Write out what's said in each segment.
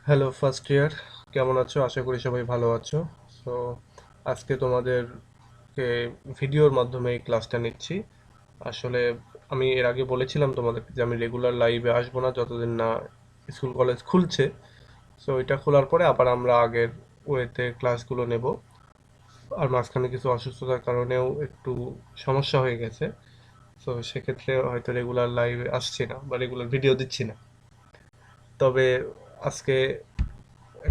Hello first year, কেমন আছো? আশা করি সবাই ভালো আছো। সো আজকে তোমাদেরকে ভিডিওর মাধ্যমে এই ক্লাসটা নিচ্ছি। আসলে আমি এর আগে বলেছিলাম তোমাদেরকে যে আমি রেগুলার লাইভে আসবো না যতদিন না স্কুল কলেজ খুলছে। সো এটা খোলার পরে আবার আমরা আগের ওয়েতে ক্লাসগুলো নেব। আর মাঝখানে কিছু অসুস্থতার কারণেও একটু সমস্যা হয়ে গেছে। সো সেক্ষেত্রে হয়তো রেগুলার লাইভে আসছি না বা রেগুলার ভিডিও দিচ্ছি না। তবে আজকে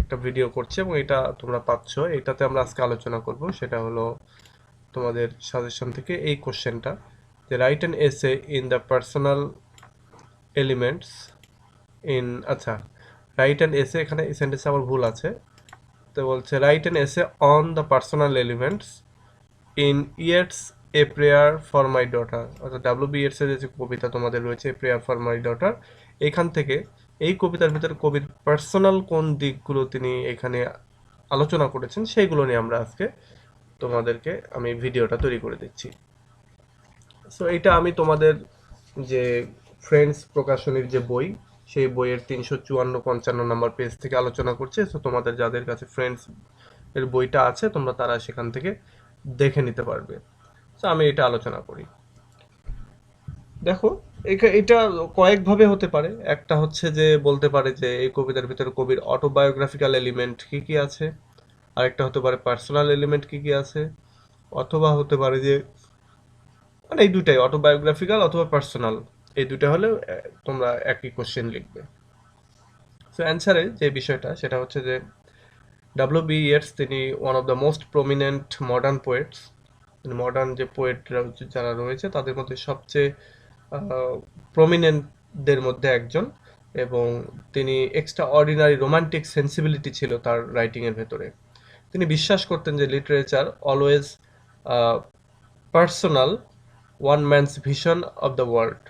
একটা ভিডিও করছি এবং এটা তোমরা পাচ্ছ। এটাতে আমরা আজকে আলোচনা করব, সেটা হলো তোমাদের সাজেশন থেকে এই কোশ্চেনটা, যে write an essay in the personal elements in, আচ্ছা, রাইট অ্যান এসে, এখানে এই সেন্টেন্সে আমার ভুল আছে। তো বলছে write an essay on the personal elements in Yeats a prayer for my daughter, অর্থাৎ ডাব্লিউ.বি. ইয়েটসের যে কবিতা তোমাদের রয়েছে a prayer for my daughter, এইখান থেকে এই কবিতার ভিতরে কবির পার্সোনাল কোন দিকগুলো তিনি এখানে আলোচনা করেছেন সেইগুলো নিয়ে আমরা আজকে তোমাদেরকে আমি ভিডিওটা তৈরি করে দিচ্ছি। সো এটা আমি তোমাদের যে ফ্রেন্ডস প্রকাশনীর যে বই, সেই বইয়ের 354-55 নম্বর পেজ থেকে আলোচনা করছি। সো তোমাদের যাদের কাছে ফ্রেন্ডস এর বইটা আছে তোমরা তারা সেখান থেকে দেখে নিতে পারবে। তো আমি এটা আলোচনা করি। দেখো, এটা কয়েকভাবে হতে পারে। একটা হচ্ছে যে বলতে পারে যে এই কবিতার ভিতরে কবির অটোবায়োগ্রাফিক্যাল এলিমেন্ট কি কি আছে, আরেকটা হতে পারে পার্সোনাল এলিমেন্ট কি কি আছে, অথবা হতে পারে যে মানে এই দুটাই অটোবায়োগ্রাফিক্যাল অথবা পার্সোনাল, এই দুটা হলে তোমরা একই কোশ্চেন লিখবে। সো অ্যান্সারে যে বিষয়টা সেটা হচ্ছে যে ডাব্লিউ.বি. ইয়েটস তিনি one of the most prominent modern poets, modern যে পোয়েটরা যারা রয়েছে তাদের মধ্যে সবচেয়ে প্রমিনেন্টদের মধ্যে একজন। এবং তিনি এক্সট্রা অর্ডিনারি রোমান্টিক সেন্সিবিলিটি ছিল তার রাইটিংয়ের ভেতরে। তিনি বিশ্বাস করতেন যে literature always personal one man's vision of the world,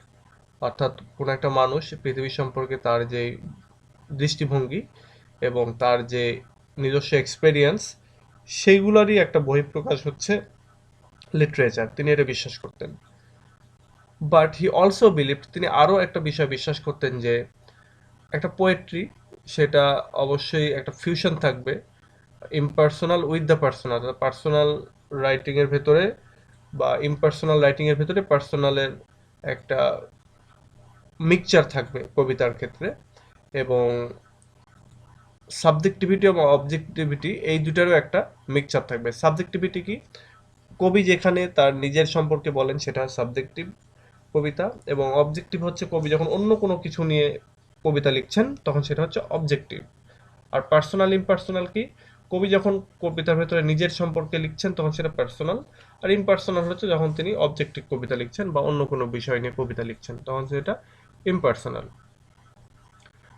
অর্থাৎ কোনো একটা মানুষ পৃথিবী সম্পর্কে তার যে দৃষ্টিভঙ্গি এবং তার যে নিজস্ব এক্সপেরিয়েন্স, সেইগুলোরই একটা বহিঃপ্রকাশ হচ্ছে লিটারেচার। তিনি এটা বিশ্বাস করতেন। বাট হি অলসো বিলিভ, তিনি আরও একটা বিষয় বিশ্বাস করতেন যে একটা পোয়েট্রি সেটা অবশ্যই একটা ফিউশন থাকবে impersonal with the personal, personal রাইটিংয়ের ভেতরে বা ইমপার্সোনাল রাইটিংয়ের ভেতরে পার্সোনালের একটা মিক্সচার থাকবে কবিতার ক্ষেত্রে। এবং সাবজেক্টিভিটি এবং অবজেক্টিভিটি এই দুটারও একটা মিক্সচার থাকবে। সাবজেক্টিভিটি কি? কবি যেখানে তার নিজের সম্পর্কে বলেন সেটা সাবজেক্টিভ কবিতা, এবং অবজেক্টিভ হচ্ছে কবি যখন অন্য কোনো কিছু নিয়ে কবিতা লিখছেন তখন সেটা হচ্ছে অবজেক্টিভ। আর পার্সোনাল ইমপার্সোনাল কি? কবি যখন কবিতার ভেতরে নিজের সম্পর্কে লিখছেন তখন সেটা পার্সোনাল, আর ইমপার্সোনাল হচ্ছে যখন তিনি অবজেক্টিভ কবিতা লিখছেন বা অন্য কোনো বিষয় নিয়ে কবিতা লিখছেন তখন সেটা ইমপার্সোনাল।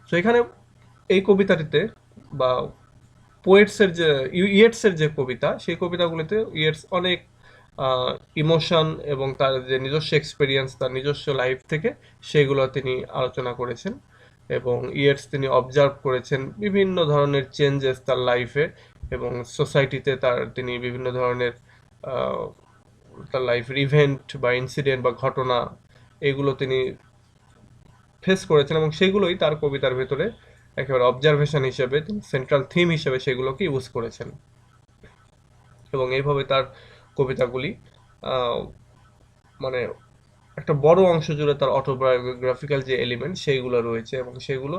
সো এখানে এই কবিতাটিতে বা পোয়েটসের যে ইয়েটসের যে কবিতা, সেই কবিতাগুলিতে ইয়েটস অনেক ইমোশন এবং তার যে নিজস্ব এক্সপিরিয়েন্স, তার নিজস্ব লাইফ থেকে সেইগুলো তিনি আলোচনা করেছেন। এবং ইয়েটস তিনি অবজার্ভ করেছেন বিভিন্ন ধরনের চেঞ্জেস তার লাইফে এবং সোসাইটিতে, তিনি বিভিন্ন ধরনের আহ, তার লাইফের ইভেন্ট বা ইনসিডেন্ট বা ঘটনা এগুলো তিনি ফেস করেছেন এবং সেগুলোই তার কবিতার ভেতরে একেবারে অবজারভেশন হিসেবে তিনি সেন্ট্রাল থিম হিসেবে সেগুলোকে ইউজ করেছেন। এবং এইভাবে তার কবিতাগুলি আহ, মানে একটা বড় অংশ জুড়ে তার অটোবায়োগ্রাফিক্যাল যে এলিমেন্ট সেইগুলো রয়েছে এবং সেগুলো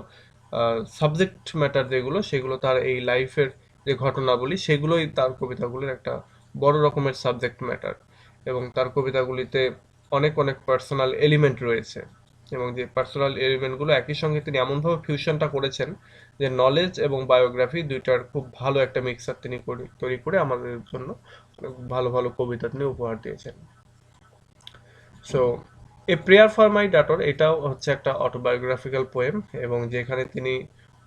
সাবজেক্ট ম্যাটার যেগুলো সেগুলো তার এই লাইফের যে ঘটনাবলী সেগুলোই তার কবিতাগুলির একটা বড় রকমের সাবজেক্ট ম্যাটার। এবং তার কবিতাগুলিতে অনেক অনেক পার্সোনাল এলিমেন্ট রয়েছে এবং যে পার্সোনাল এলিমেন্টগুলো একই সঙ্গে তিনি এমনভাবে ফিউশনটা করেছেন যে নলেজ এবং বায়োগ্রাফি দুইটার খুব ভালো একটা মিক্সার তিনি তৈরি করে আমাদের জন্য অনেক ভালো ভালো কবিতা তিনি উপহার দিয়েছেন। So a prayer for my daughter এটাও হচ্ছে একটা অটোবায়োগ্রাফিক্যাল পোয়েম, এবং যেখানে তিনি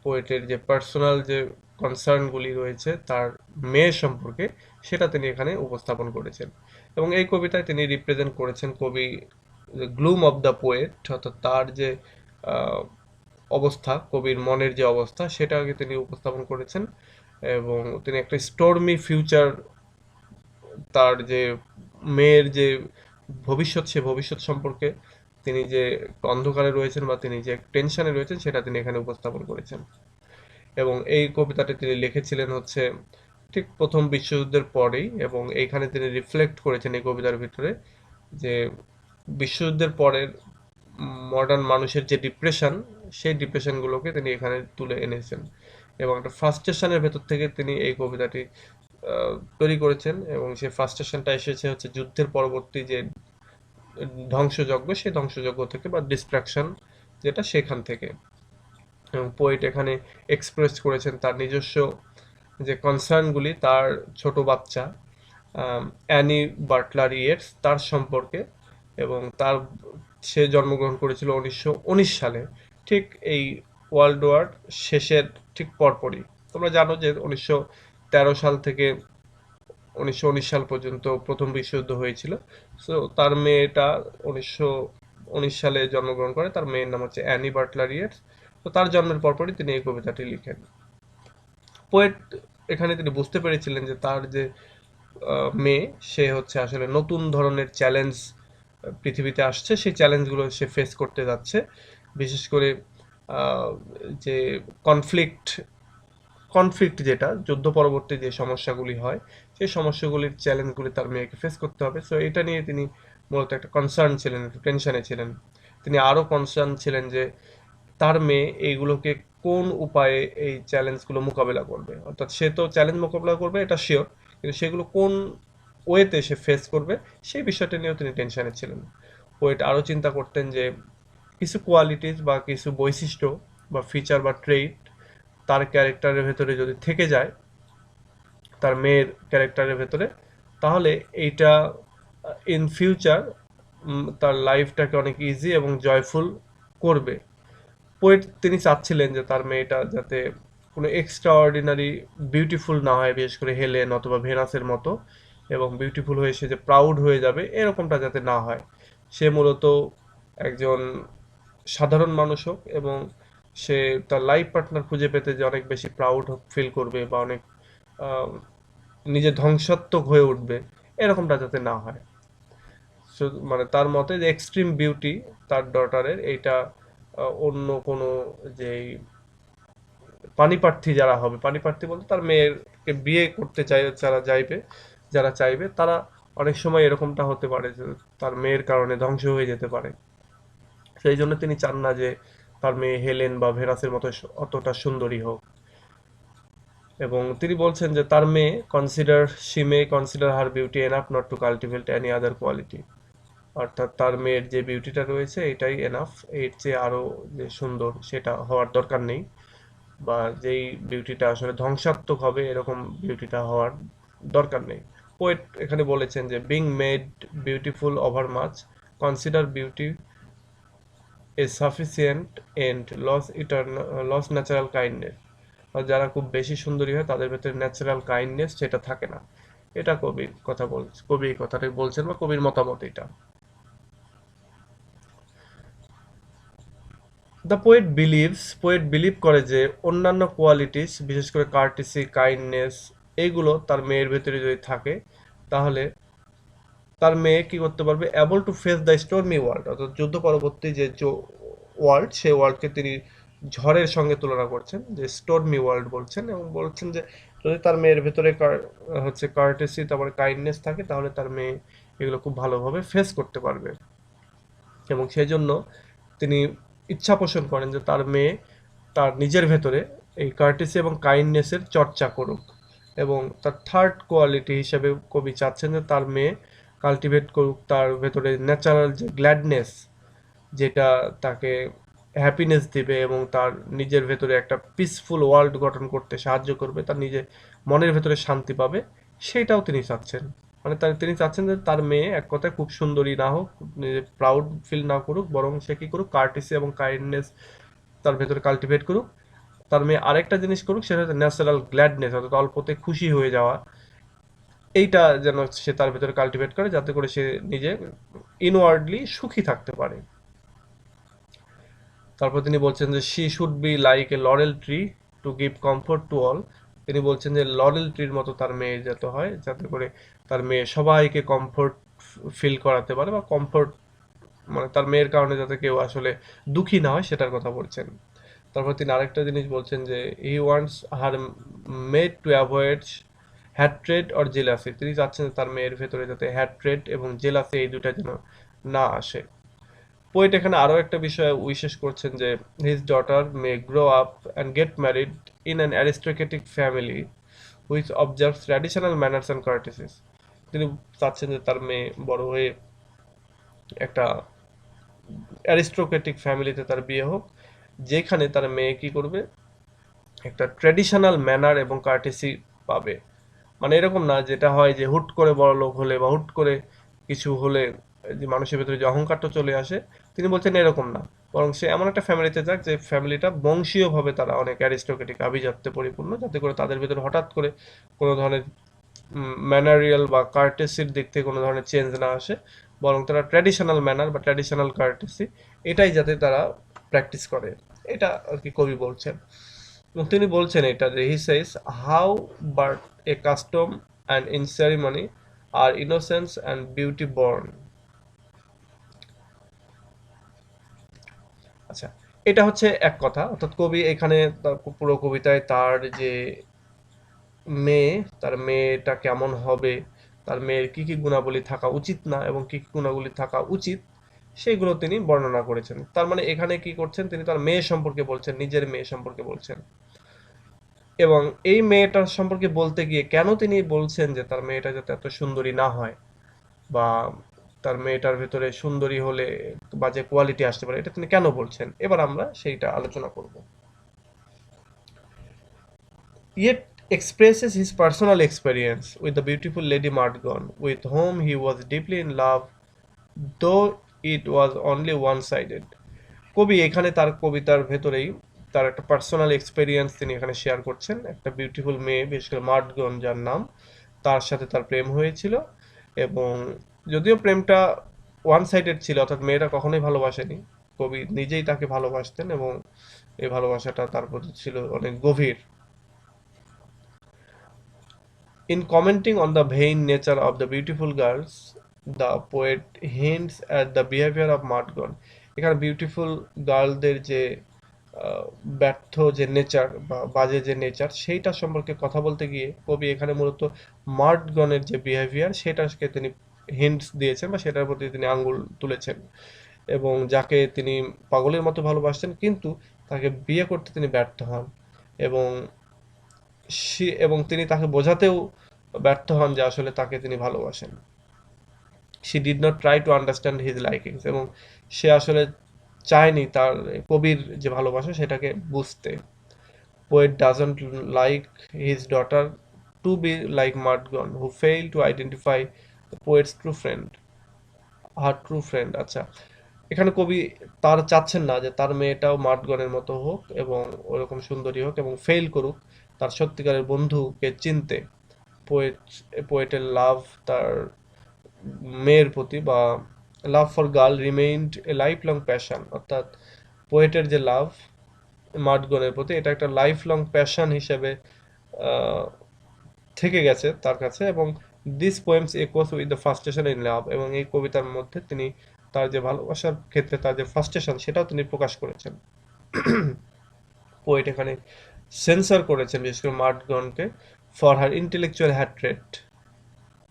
পোয়েটের যে পার্সোনাল যে কনসার্নগুলি রয়েছে তার মেয়ে সম্পর্কে সেটা তিনি এখানে উপস্থাপন করেছেন। এবং এই কবিতায় তিনি রিপ্রেজেন্ট করেছেন কবি গ্লুম অফ দ্য পোয়েট, অর্থাৎ তার যে আহ, অবস্থা, কবির মনের যে অবস্থা সেটাকে তিনি উপস্থাপন করেছেন। এবং তিনি একটা স্টর্মি ফিউচার, তার যে মেয়ের যে ভবিষ্যৎ সে ভবিষ্যৎ সম্পর্কে তিনি যে অন্ধকারে রয়েছেন বা তিনি যে টেনশনে রয়েছেন সেটা তিনি এখানে উপস্থাপন করেছেন। এবং এই কবিতাটি তিনি লিখেছিলেন হচ্ছে ঠিক প্রথম বিশ্বযুদ্ধের পরেই, এবং এইখানে তিনি রিফ্লেক্ট করেছেন এই কবিতার ভিতরে যে বিশ্বযুদ্ধের পরের মডার্ন মানুষের যে ডিপ্রেশন, সেই ডিপ্রেশনগুলোকে তিনি এখানে তুলে এনেছেন এবং একটা ফ্রাস্ট্রেশনের ভেতর থেকে তিনি এই কবিতাটি তৈরি করেছেন, এবং সেই ফ্রাস্ট্রেশনটা এসেছে হচ্ছে যুদ্ধের পরবর্তী যে ধ্বংসযজ্ঞ, সেই ধ্বংসযজ্ঞ থেকে বা ডিস্ট্রাকশন যেটা, সেখান থেকে। এবং পোয়েট এখানে এক্সপ্রেস করেছেন তার নিজস্ব যে কনসার্নগুলি তার ছোট বাচ্চা অ্যানি বাটলার ইয়েটস তার সম্পর্কে, এবং সে জন্মগ্রহণ করেছিল 1919 সালে, ঠিক এই ওয়ার্ল্ড ওয়ার শেষের ঠিক পরপরই। তোমরা জানো যে 1913 সাল থেকে 1919 সাল পর্যন্ত প্রথম বিশ্বযুদ্ধ হয়েছিল। সো তার মেয়েটা 1919 সালে জন্মগ্রহণ করে, তার মেয়ের নাম হচ্ছে অ্যানি বাটলার ইয়েটস। তো তার জন্মের পরপরই তিনি এই কবিতাটি লিখেন। পোয়েট এখানে তিনি বুঝতে পেরেছিলেন যে তার যে মেয়ে, সে হচ্ছে আসলে নতুন ধরনের চ্যালেঞ্জ পৃথিবীতে আসছে, সেই চ্যালেঞ্জগুলো সে ফেস করতে যাচ্ছে। বিশেষ করে যে কনফ্লিক্ট যেটা যুদ্ধ পরবর্তী যে সমস্যাগুলি হয়, সেই সমস্যাগুলির চ্যালেঞ্জগুলি তার মেয়েকে ফেস করতে হবে। সো এটা নিয়ে তিনি মূলত একটা কনসার্ন ছিলেন, একটু টেনশনে ছিলেন। তিনি আরও কনসার্ন ছিলেন যে তার মেয়ে এইগুলোকে কোন উপায়ে এই চ্যালেঞ্জগুলো মোকাবেলা করবে। অর্থাৎ সে তো চ্যালেঞ্জ মোকাবেলা করবে, এটা শিওর, কিন্তু সেগুলো কোন ওয়েতে সে ফেস করবে, সেই বিষয়টা নিয়েও তিনি টেনশনে ছিলেন। পোয়েট আরও চিন্তা করতেন যে কিছু কোয়ালিটিস বা কিছু বৈশিষ্ট্য বা ফিচার বা ট্রেইট তার ক্যারেক্টারের ভেতরে যদি থেকে যায়, তার মেয়ের ক্যারেক্টারের ভেতরে, তাহলে এইটা ইন ফিউচার তার লাইফটাকে অনেক ইজি এবং জয়ফুল করবে। পোয়েট তিনি চাচ্ছিলেন যে তার মেয়েটা যাতে কোনো এক্সট্রা অর্ডিনারি বিউটিফুল না হয়, বিশেষ করে হেলেন অথবা ভেনাসের মতো, এবং বিউটিফুল হয়ে সে যে প্রাউড হয়ে যাবে, এরকমটা যাতে না হয়। সে মূলত একজন সাধারণ মানুষ হোক, এবং সে তার লাইফ পার্টনার খুঁজে পেতে যে অনেক বেশি প্রাউড ফিল করবে বা অনেক নিজে ধ্বংসাত্মক হয়ে উঠবে, এরকমটা যাতে না হয়। মানে তার মতে যে এক্সট্রিম বিউটি তার ডটারের, এইটা অন্য কোনো যেই পানিপ্রার্থী যারা হবে, পানিপ্রার্থী বলতে তার মেয়েকে বিয়ে করতে চাই যারা চাইবে, তারা অনেক সময় এরকমটা হতে পারে যে তার মেয়ের কারণে ধ্বংস হয়ে যেতে পারে। সেই জন্য তিনি চান না যে তার মেয়ে হেলেন বা ভেনাসের মতো অতটা সুন্দরী হোক। এবং তিনি বলছেন যে তার মেয়ে she may consider her beauty enough not to cultivate any other quality. অর্থাৎ তার মেয়ের যে বিউটিটা রয়েছে এটাই এনাফ, এর চেয়ে আরও যে সুন্দর সেটা হওয়ার দরকার নেই, বা যেই বিউটিটা আসলে ধ্বংসাত্মক হবে এরকম বিউটিটা হওয়ার দরকার নেই। পোয়েট এখানে বলেছেন যে being made beautiful over much, consider beauty a sufficient end lose natural kindness. যারা খুব বেশি সুন্দরী হয় তাদের ভেতরে ন্যাচারাল কাইন্ডনেস সেটা থাকে না। এটা কবি এই কথাটাই বলছেন, বা কবির মতামত এটা। পোয়েট বিলিভ করে যে অন্যান্য কোয়ালিটিস, বিশেষ করে কার্টিসি, কাইন্ডনেস, এইগুলো তার মেয়ের ভেতরে যদি থাকে, তাহলে তার মেয়ে কি করতে পারবে, able to face the stormy world, অর্থাৎ যুদ্ধ পরবর্তী যে ওয়ার্ল্ড, সেই ওয়ার্ল্ডকে তিনি ঝড়ের সঙ্গে তুলনা করছেন, যে স্টর্মি ওয়ার্ল্ড বলছেন, এবং বলছেন যে যদি তার মেয়ের ভেতরে হচ্ছে কার্টেসি, তারপরে কাইন্ডনেস থাকে, তাহলে তার মেয়ে এগুলো খুব ভালোভাবে ফেস করতে পারবে। এবং সেই জন্য তিনি ইচ্ছা পোষণ করেন যে তার মেয়ে তার নিজের ভেতরে এই কার্টেসি এবং কাইন্ডনেসের চর্চা করুক। এবং তার থার্ড কোয়ালিটি হিসেবে কবি চাচ্ছেন যে তার মেয়ে কাল্টিভেট করুক তার ভেতরে ন্যাচারাল যে গ্ল্যাডনেস, যেটা তাকে হ্যাপিনেস দিবে এবং তার নিজের ভেতরে একটা পিসফুল ওয়ার্ল্ড গঠন করতে সাহায্য করবে, তার নিজে মনের ভেতরে শান্তি পাবে, সেটাও তিনি চাচ্ছেন। মানে তিনি চাচ্ছেন যে তার মেয়ে এক কথায় খুব সুন্দরী না হোক, প্রাউড ফিল না করুক, বরং সে কি করুক, কার্টিসি এবং কাইন্ডনেস তার ভেতরে কাল্টিভেট করুক। তার মেয়ে আরেকটা জিনিস করুক, সেটা হচ্ছে ন্যাচারাল গ্ল্যাডনেস, অর্থাৎ অল্পতে খুশি হয়ে যাওয়া, এইটা যেন সে তার ভেতরে কাল্টিভেট করে, যাতে করে সে নিজে ইনওয়ার্ডলি সুখী থাকতে পারে। তারপর তিনি বলছেন যে she should be like a lauryl tree to give comfort to all. তিনি বলছেন যে লরেল ট্রির মতো তার মেয়ে যাতে হয়, যাতে করে তার মেয়ে সবাইকে কমফোর্ট ফিল করাতে পারে, বা কমফোর্ট মানে তার মেয়ের কারণে যাতে কেউ আসলে দুঃখী না হয়, সেটার কথা বলছেন। তারপর তিনি আরেকটা জিনিস বলছেন যে he wants her made to avoid হ্যাট্রেড or jealousy. তিনি চাচ্ছেন তার মেয়ের ভেতরে যাতে হ্যাট্রেড এবং জেলাসি এই দুটা যেন না আসে। পোয়েট এখানে আরো একটা বিষয় উইশেষ করছেন যে his daughter may grow up and get married in an aristocratic family which observes traditional manners and courtesies. তিনি চাচ্ছেন যে তার মেয়ে বড় হয়ে একটা অ্যারিস্টোক্রেটিক ফ্যামিলিতে তার বিয়ে হোক, যেখানে তার মেয়ে কি করবে, একটা ট্র্যাডিশনাল ম্যানার এবং কার্টেসি পাবে। মানে এরকম না যেটা হয় যে হুট করে বড় লোক হলে বা হুট করে কিছু হলে যে মানুষের ভেতরে যে অহংকারটা চলে আসে, তিনি বলছেন এরকম না, বরং সে এমন একটা ফ্যামিলিতে যাক যে ফ্যামিলিটা বংশীয়ভাবে তারা অনেক অ্যারিস্টোক্রেটিক আভিজাত্যে পরিপূর্ণ, যাতে করে তাদের ভেতরে হঠাৎ করে কোনো ধরনের ম্যানারিয়াল বা কার্টেসির দিক থেকে কোনো ধরনের চেঞ্জ না আসে, বরং তারা ট্র্যাডিশনাল ম্যানার বা ট্র্যাডিশনাল কার্টেসি এটাই যাতে তারা প্র্যাকটিস করে, এটা আর কি কবি বলছেন। এবং তিনি বলছেন এটা যে he says how but a custom and in ceremony are innocence and beauty born. আচ্ছা, এটা হচ্ছে এক কথা, অর্থাৎ কবি এখানে তার পুরো কবিতায় তার যে মেয়ে, তার মেয়েটা কেমন হবে, তার মেয়ের কি কি গুণাবলী থাকা উচিত না এবং কি কি গুণাবলী থাকা উচিত, সেগুলো তিনি বর্ণনা করেছেন। তার মানে এখানে কি করছেন, তিনি তার মেয়ে সম্পর্কে বলছেন, নিজের মেয়ে সম্পর্কে বলছেন। এবং এই মেয়েটার সম্পর্কে বলতে গিয়ে কেন তিনি বলছেন যে তার মেয়েটা যাতে এত সুন্দরী না হয়, বা তার মেয়েটার ভেতরে সুন্দরী হলে বাজে কোয়ালিটি আসতে পারে, এটা তিনি কেন বলছেন, এবার আমরা সেইটা আলোচনা করব। Yet expresses his personal experience with the beautiful Lady Mardgon, with whom he was deeply in love, though it was only one-sided. কবি এখানে তার কবিতার ভেতরেই তার একটা পার্সোনাল এক্সপেরিয়েন্স তিনি এখানে শেয়ার করছেন। একটা বিউটিফুল মেয়ে, বিশেষ করে মার্ডগন যার নাম, তার সাথে তার প্রেম হয়েছিল, এবং যদিও প্রেমটা ওয়ান সাইডেড ছিল, অর্থাৎ মেয়েটা কখনোই ভালোবাসেনি, কবি নিজেই তাকে ভালোবাসতেন এবং এই ভালোবাসাটা তার প্রতি ছিল অনেক গভীর। In commenting on the vain nature of the beautiful girls, the poet hints at the behavior of Mudgone. এখানে বিউটিফুল গার্লদের যে ব্যর্থ যে নেচার বা বাজে যে নেচার, সেইটা সম্পর্কে কথা বলতে গিয়ে কবি এখানে মূলত মার্ডগনের যে বিহেভিয়ার সেটাকে তিনি হিন্টস দিয়েছেন বা সেটার প্রতি তিনি আঙ্গুল তুলেছেন, এবং যাকে তিনি পাগলের মতো ভালোবাসতেন, কিন্তু তাকে বিয়ে করতে তিনি ব্যর্থ হন, এবং এবং তিনি তাকে বোঝাতেও ব্যর্থ হন যে আসলে তাকে তিনি ভালোবাসেন। She did not try to understand his likings, এবং সে আসলে চায়নি তার কবির যে ভালোবাসা সেটাকে বুঝতে। Poet doesn't like his daughter to be like Maud Gonne who fail to identify poet's true friend, her true friend. আচ্ছা, এখানে কবি তার চাচ্ছেন না যে তার মেয়েটাও মার্ডগনের মতো হোক এবং ওরকম সুন্দরী হোক এবং ফেইল করুক তার সত্যিকারের বন্ধুকে চিনতে। পোয়েট পোয়েটের লাভ তার মেয়ের প্রতি বা love for girl remained a life long passion, অর্থাৎ পোয়েটের যে লাভ মার্ডগনের প্রতি, এটা একটা লাইফ লং প্যাশন হিসেবে আহ, থেকে গেছে তার কাছে। এবং this poems একোস with the ফার্স্টেশন in love, এবং এই কবিতার মধ্যে তিনি তার যে ভালোবাসার ক্ষেত্রে তার যে ফার্স্টেশন সেটাও তিনি প্রকাশ করেছেন। পোয়েট এখানে সেন্সর করেছেন বিশেষ করে মার্ডগনকে for her intellectual hatred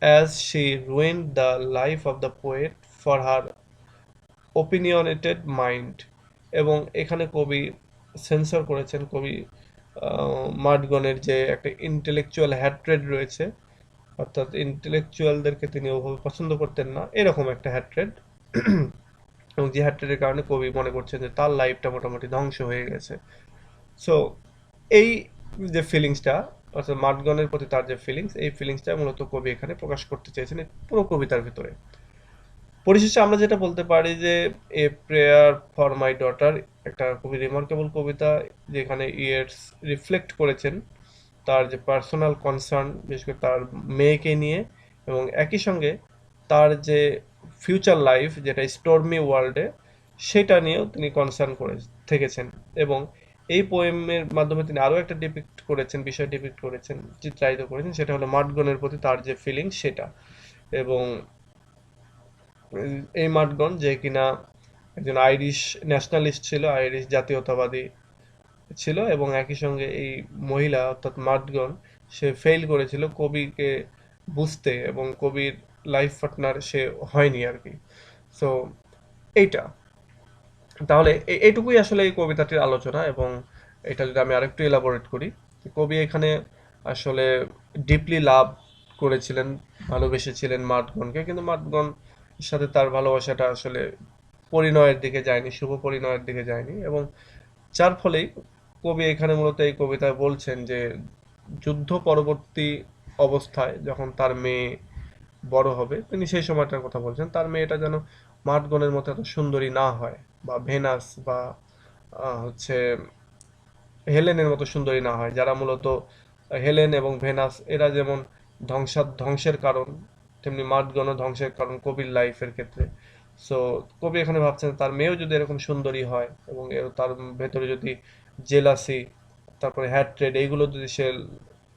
as she ruined the life of the poet for her opinionated mind। এবং এখানে কবি সেন্সর করেছেন, কবি মার্ডগনের যে একটা ইন্টেলেকচুয়াল হ্যাট্রেড রয়েছে, অর্থাৎ ইন্টেলেকচুয়ালদেরকে তিনি ওভাবে পছন্দ করতেন না, এরকম একটা হ্যাট্রেড, এবং যে হ্যাট্রেডের কারণে কবি মনে করছেন যে তার লাইফটা মোটামুটি ধ্বংস হয়ে গেছে। সো এই যে ফিলিংসটা, অর্থাৎ মার্ডগনের প্রতি তার যে ফিলিংস, এই ফিলিংসটা মূলত কবি এখানে প্রকাশ করতে চেয়েছেন এই পুরো কবিতার ভিতরে। পরিশেষে আমরা যেটা বলতে পারি যে a prayer for my daughter একটা খুবই রিমার্কেবল কবিতা, যেখানে ইয়েটস রিফ্লেক্ট করেছেন তার যে পার্সোনাল কনসার্ন বিশেষ করে তার মেয়েকে নিয়ে, এবং একই সঙ্গে তার যে ফিউচার লাইফ যেটা স্টর্মি ওয়ার্ল্ডে, সেটা নিয়েও তিনি কনসার্ন করে থেকেছেন। এবং এই পোয়েমের মাধ্যমে তিনি আরও একটা ডিপিক্ট করেছেন, বিষয় ডিপিক্ট করেছেন, চিত্রায়িত করেছেন, সেটা হলো মার্ডগনের প্রতি তার যে ফিলিংস সেটা। এবং এই মার্ডগন যে কিনা একজন আইরিশ ন্যাশনালিস্ট ছিল, আইরিশ জাতীয়তাবাদী ছিল এবং একই সঙ্গে এই মহিলা অর্থাৎ মার্টগন সে ফেল করেছিল কবিকে বুঝতে এবং কবির লাইফ পার্টনার সে হয়নি আর কি। সো এইটা, তাহলে এইটুকুই আসলে এই কবিতাটির আলোচনা। এবং এটা যদি আমি আরেকটু এলাবোরেট করি, কবি এখানে আসলে ডিপলি লাভ করেছিলেন, ভালোবেসেছিলেন মার্টগনকে, কিন্তু মার্টগন সাথে তার ভালোবাসাটা আসলে পরিণয়ের দিকে যায়নি, শুভ পরিণয়ের দিকে যায়নি। এবং যার ফলেই কবি এখানে মূলত এই কবিতায় বলছেন যে যুদ্ধ পরবর্তী অবস্থায় যখন তার মেয়ে বড় হবে, তিনি সেই সময়টার কথা বলছেন, তার মেয়েটা যেন মার্টগনের মতো এত সুন্দরী না হয়, বা ভেনাস বা হচ্ছে হেলেনের মতো সুন্দরী না হয়, যারা মূলত হেলেন এবং ভেনাস এরা যেমন ধ্বংসের কারণ, তেমনি মার্টগনও ধ্বংসের কারণ কবির লাইফের ক্ষেত্রে। সো কবি এখানে ভাবছেন তার মেয়েও যদি এরকম সুন্দরী হয় এবং তার ভেতরে যদি জেলাসি, তারপরে হ্যাট্রেড, এইগুলো যদি সে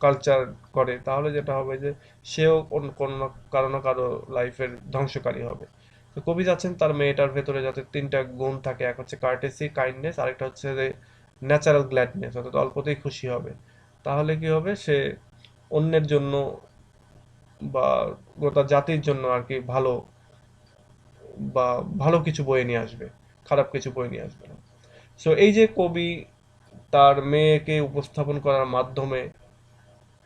কালচার করে, তাহলে যেটা হবে যে সেও কোনো কারো না কারো লাইফের ধ্বংসকারী হবে। তো কবি চাচ্ছেন তার মেয়েটার ভেতরে যাতে তিনটা গুণ থাকে, এক হচ্ছে কার্টেসি, কাইন্ডনেস, আরেকটা হচ্ছে যে ন্যাচারাল গ্ল্যাডনেস, অর্থাৎ অল্পতেই খুশি হবে। তাহলে কি হবে, সে অন্যের জন্য বা গোটা জাতির জন্য আর কি ভালো, বা ভালো কিছু বয়ে নিয়ে আসবে, খারাপ কিছু বয়ে নিয়ে আসবে না। সো এই যে কবি তার মেয়েকে উপস্থাপন করার মাধ্যমে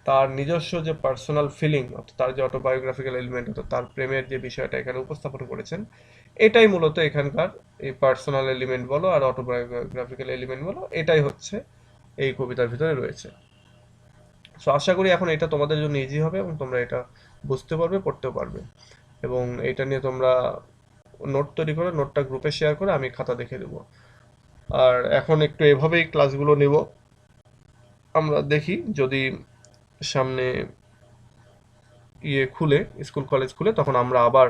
তার নিজস্ব যে পার্সোনাল ফিলিং, অর্থাৎ তার যে অটোবায়োগ্রাফিক্যাল এলিমেন্ট, অর্থাৎ তার প্রেমের যে বিষয়টা এখানে উপস্থাপন করেছেন, এটাই মূলত এখানকার এই পার্সোনাল এলিমেন্ট বলো আর অটোবায়োগ্রাফিক্যাল এলিমেন্ট বলো, এটাই হচ্ছে এই কবিতার ভিতরে রয়েছে। সো আশা করি এখন এটা তোমাদের জন্য ইজি হবে এবং তোমরা এটা বুঝতে পারবে, পড়তেও পারবে। এবং এটা নিয়ে তোমরা নোট তৈরি করে নোটটা গ্রুপে শেয়ার করে আমি খাতা দেখে দেবো। আর এখন একটু এভাবেই ক্লাসগুলো নেব, আমরা দেখি যদি সামনে খুলে, স্কুল কলেজ খুলে, তখন আমরা আবার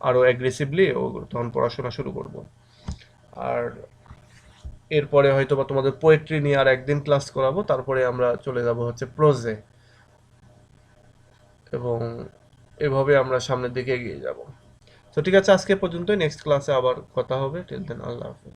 আরো অ্যাগ্রেসিভলি ও তখন পড়াশোনা শুরু করব। আর এরপরে হয়তো বা তোমাদের পোয়েট্রি নিয়ে আর একদিন ক্লাস করাবো, তারপরে আমরা চলে যাব হচ্ছে প্রোজে, এবং এভাবে আমরা সামনের দিকে এগিয়ে যাব। তো ঠিক আছে, আজকে পর্যন্তই, নেক্সট ক্লাসে আবার কথা হবে। টিল দেন, আল্লাহ হাফেজ।